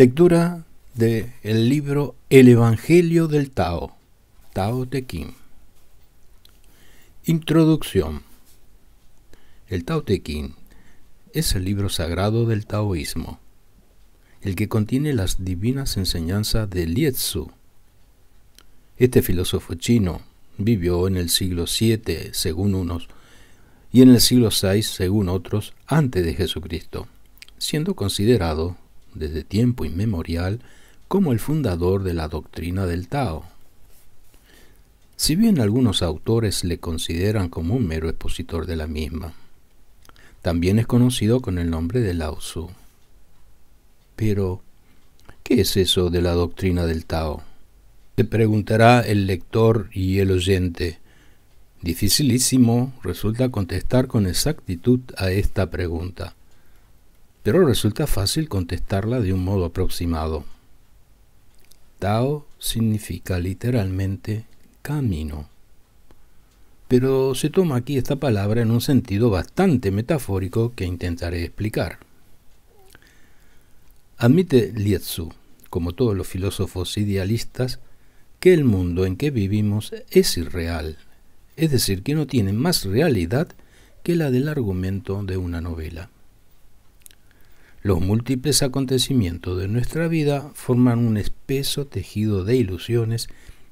Lectura del libro El Evangelio del Tao, Tao Te Ching. Introducción. El Tao Te Ching es el libro sagrado del taoísmo, el que contiene las divinas enseñanzas de Lietzu. Este filósofo chino vivió en el siglo VII, según unos, y en el siglo VI, según otros, antes de Jesucristo, siendo considerado desde tiempo inmemorial como el fundador de la doctrina del Tao. Si bien algunos autores le consideran como un mero expositor de la misma, también es conocido con el nombre de Lao Tzu. Pero, ¿qué es eso de la doctrina del Tao? Se preguntará el lector y el oyente. Dificilísimo resulta contestar con exactitud a esta pregunta, pero resulta fácil contestarla de un modo aproximado. Tao significa literalmente camino, pero se toma aquí esta palabra en un sentido bastante metafórico que intentaré explicar. Admite Lietzu, como todos los filósofos idealistas, que el mundo en que vivimos es irreal, es decir, que no tiene más realidad que la del argumento de una novela. Los múltiples acontecimientos de nuestra vida forman un espeso tejido de ilusiones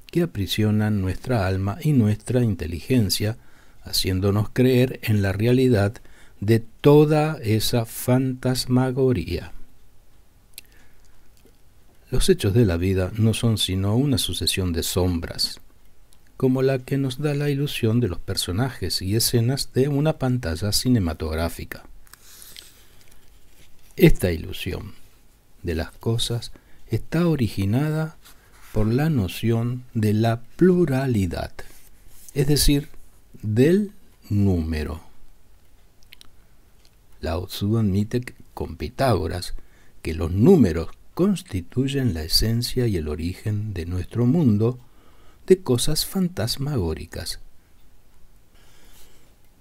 que aprisionan nuestra alma y nuestra inteligencia, haciéndonos creer en la realidad de toda esa fantasmagoría. Los hechos de la vida no son sino una sucesión de sombras, como la que nos da la ilusión de los personajes y escenas de una pantalla cinematográfica. Esta ilusión de las cosas está originada por la noción de la pluralidad, es decir, del número. Lao Tzu admite con Pitágoras que los números constituyen la esencia y el origen de nuestro mundo de cosas fantasmagóricas.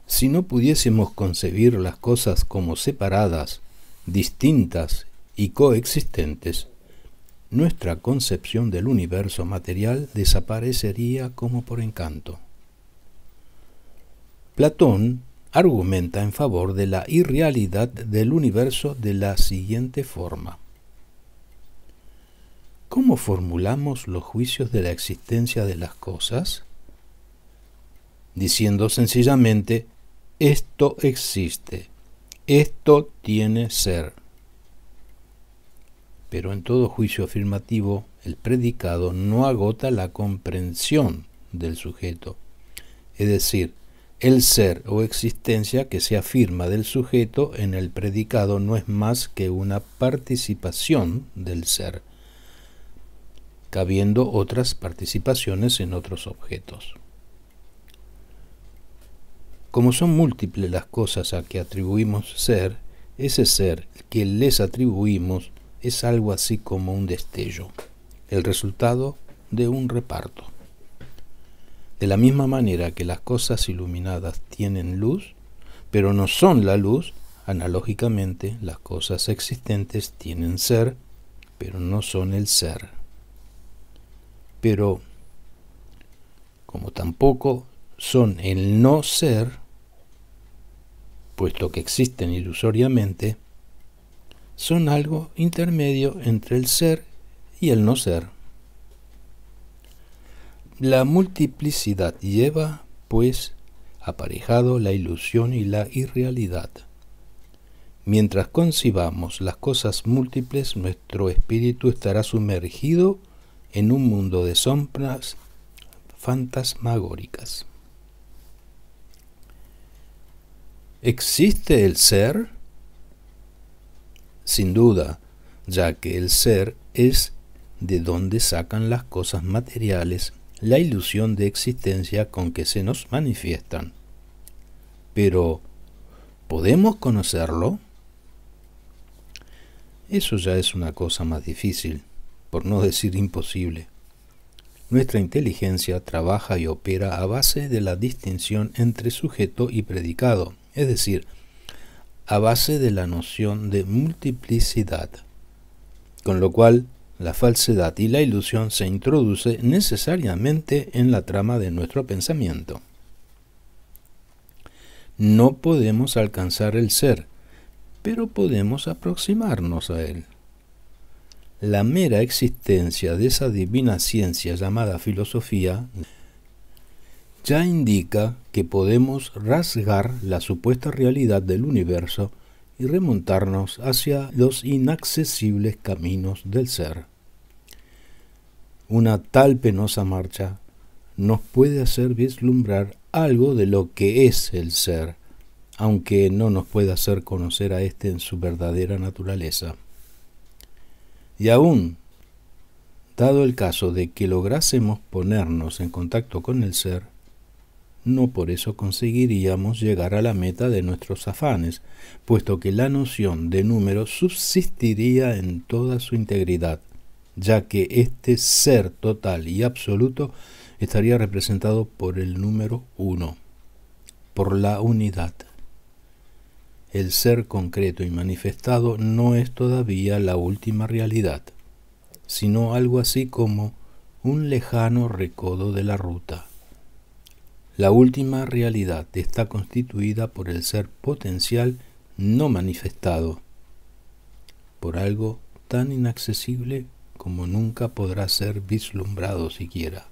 Si no pudiésemos concebir las cosas como separadas, distintas y coexistentes, nuestra concepción del universo material desaparecería como por encanto. Platón argumenta en favor de la irrealidad del universo de la siguiente forma. ¿Cómo formulamos los juicios de la existencia de las cosas? Diciendo sencillamente, esto existe. Esto tiene ser. Pero en todo juicio afirmativo, el predicado no agota la comprensión del sujeto. Es decir, el ser o existencia que se afirma del sujeto en el predicado no es más que una participación del ser, cabiendo otras participaciones en otros objetos. Como son múltiples las cosas a que atribuimos ser, ese ser que les atribuimos es algo así como un destello, el resultado de un reparto. De la misma manera que las cosas iluminadas tienen luz, pero no son la luz, analógicamente las cosas existentes tienen ser, pero no son el ser. Pero, como tampoco son el no ser, puesto que existen ilusoriamente, son algo intermedio entre el ser y el no ser. La multiplicidad lleva, pues, aparejado la ilusión y la irrealidad. Mientras concibamos las cosas múltiples, nuestro espíritu estará sumergido en un mundo de sombras fantasmagóricas. ¿Existe el ser? Sin duda, ya que el ser es de donde sacan las cosas materiales la ilusión de existencia con que se nos manifiestan. Pero, ¿podemos conocerlo? Eso ya es una cosa más difícil, por no decir imposible. Nuestra inteligencia trabaja y opera a base de la distinción entre sujeto y predicado, es decir, a base de la noción de multiplicidad. con lo cual la falsedad y la ilusión se introduce necesariamente en la trama de nuestro pensamiento. No podemos alcanzar el ser, pero podemos aproximarnos a él. La mera existencia de esa divina ciencia llamada filosofía ya indica que podemos rasgar la supuesta realidad del universo y remontarnos hacia los inaccesibles caminos del ser. Una tal penosa marcha nos puede hacer vislumbrar algo de lo que es el ser, aunque no nos pueda hacer conocer a éste en su verdadera naturaleza. Y aún, dado el caso de que lográsemos ponernos en contacto con el ser, no por eso conseguiríamos llegar a la meta de nuestros afanes, puesto que la noción de número subsistiría en toda su integridad, ya que este ser total y absoluto estaría representado por el número 1, por la unidad. El ser concreto y manifestado no es todavía la última realidad, sino algo así como un lejano recodo de la ruta. La última realidad está constituida por el ser potencial no manifestado, por algo tan inaccesible como nunca podrá ser vislumbrado siquiera.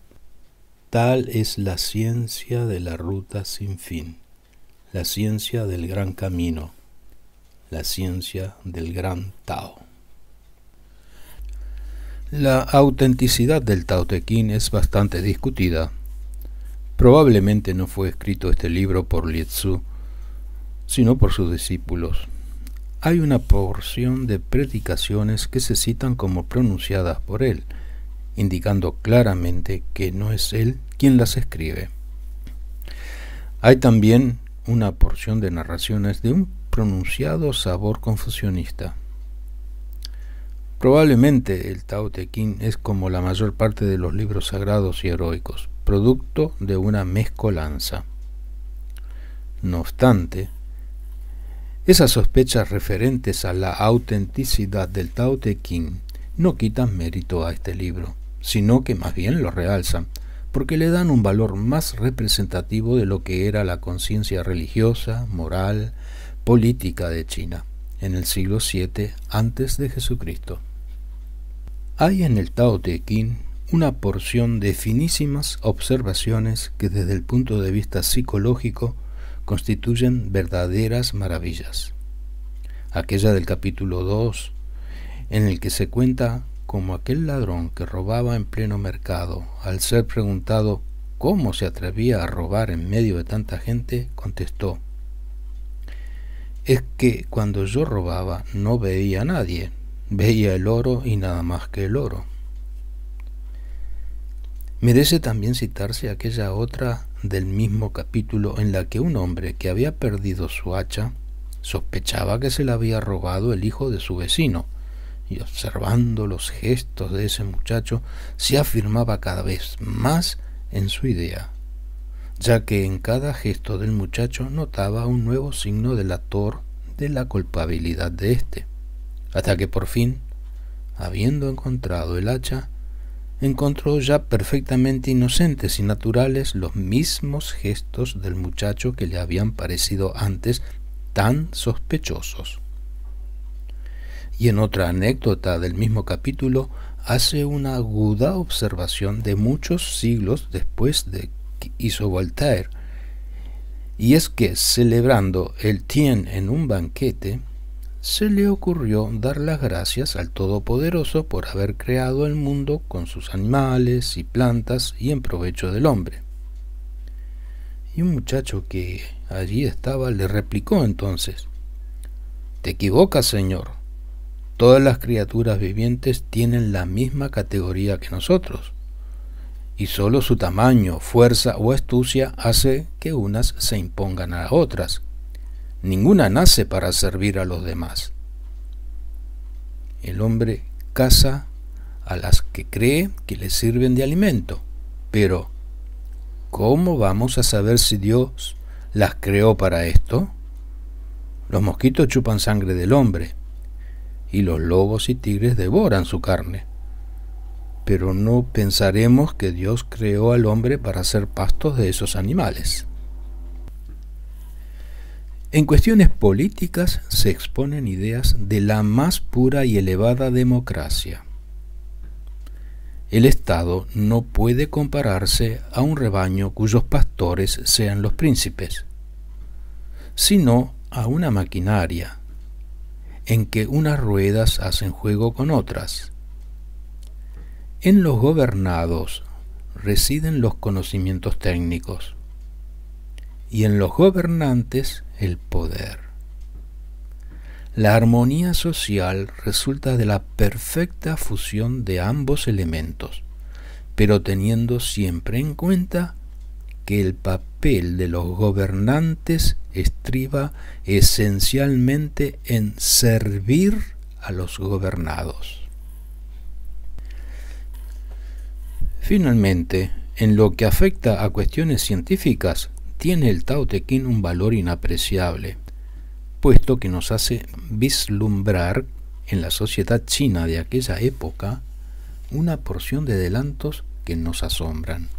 Tal es la ciencia de la ruta sin fin, la ciencia del gran camino, la ciencia del gran Tao. La autenticidad del Tao Te Ching es bastante discutida. Probablemente no fue escrito este libro por Lietzu, sino por sus discípulos. Hay una porción de predicaciones que se citan como pronunciadas por él, indicando claramente que no es él quien las escribe. Hay también una porción de narraciones de un pronunciado sabor confucionista. Probablemente el Tao Te Ching es como la mayor parte de los libros sagrados y heroicos, producto de una mezcolanza. No obstante, esas sospechas referentes a la autenticidad del Tao Te Ching no quitan mérito a este libro, sino que más bien lo realzan, porque le dan un valor más representativo de lo que era la conciencia religiosa, moral, política de China en el siglo VII antes de Jesucristo. Hay en el Tao Te Ching una porción de finísimas observaciones que desde el punto de vista psicológico constituyen verdaderas maravillas. Aquella del capítulo 2, en el que se cuenta cómo aquel ladrón que robaba en pleno mercado, al ser preguntado cómo se atrevía a robar en medio de tanta gente, contestó: «Es que cuando yo robaba no veía a nadie, veía el oro y nada más que el oro». Merece también citarse aquella otra del mismo capítulo en la que un hombre que había perdido su hacha sospechaba que se la había robado el hijo de su vecino, y observando los gestos de ese muchacho se afirmaba cada vez más en su idea, ya que en cada gesto del muchacho notaba un nuevo signo delator de la culpabilidad de éste, hasta que por fin, habiendo encontrado el hacha, encontró ya perfectamente inocentes y naturales los mismos gestos del muchacho que le habían parecido antes tan sospechosos. Y en otra anécdota del mismo capítulo hace una aguda observación de muchos siglos después de que hizo Voltaire, y es que celebrando el Tien en un banquete, se le ocurrió dar las gracias al Todopoderoso por haber creado el mundo con sus animales y plantas y en provecho del hombre. Y un muchacho que allí estaba le replicó entonces: «Te equivocas, señor. Todas las criaturas vivientes tienen la misma categoría que nosotros, y solo su tamaño, fuerza o astucia hace que unas se impongan a otras. Ninguna nace para servir a los demás. El hombre caza a las que cree que le sirven de alimento, pero ¿cómo vamos a saber si Dios las creó para esto? Los mosquitos chupan sangre del hombre, y los lobos y tigres devoran su carne. Pero no pensaremos que Dios creó al hombre para ser pastos de esos animales. En cuestiones políticas se exponen ideas de la más pura y elevada democracia. El Estado no puede compararse a un rebaño cuyos pastores sean los príncipes, sino a una maquinaria en que unas ruedas hacen juego con otras. En los gobernados residen los conocimientos técnicos y en los gobernantes el poder. La armonía social resulta de la perfecta fusión de ambos elementos, pero teniendo siempre en cuenta que el papel de los gobernantes estriba esencialmente en servir a los gobernados. Finalmente, en lo que afecta a cuestiones científicas, tiene el Tao Te Ching un valor inapreciable, puesto que nos hace vislumbrar en la sociedad china de aquella época una porción de adelantos que nos asombran.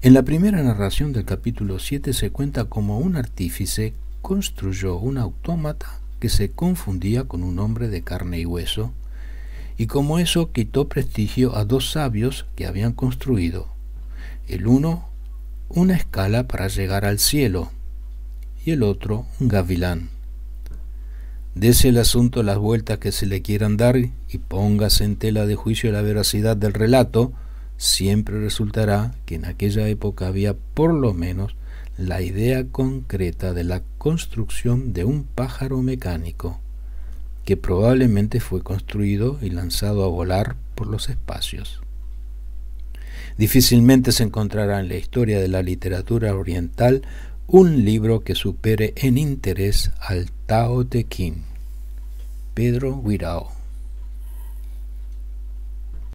En la primera narración del capítulo 7 se cuenta cómo un artífice construyó un autómata que se confundía con un hombre de carne y hueso, y como eso quitó prestigio a dos sabios que habían construido, el uno una escala para llegar al cielo y el otro un gavilán. Dese el asunto las vueltas que se le quieran dar y póngase en tela de juicio la veracidad del relato, siempre resultará que en aquella época había por lo menos la idea concreta de la construcción de un pájaro mecánico, que probablemente fue construido y lanzado a volar por los espacios. Difícilmente se encontrará en la historia de la literatura oriental un libro que supere en interés al Tao Te Ching. Pedro Guirao.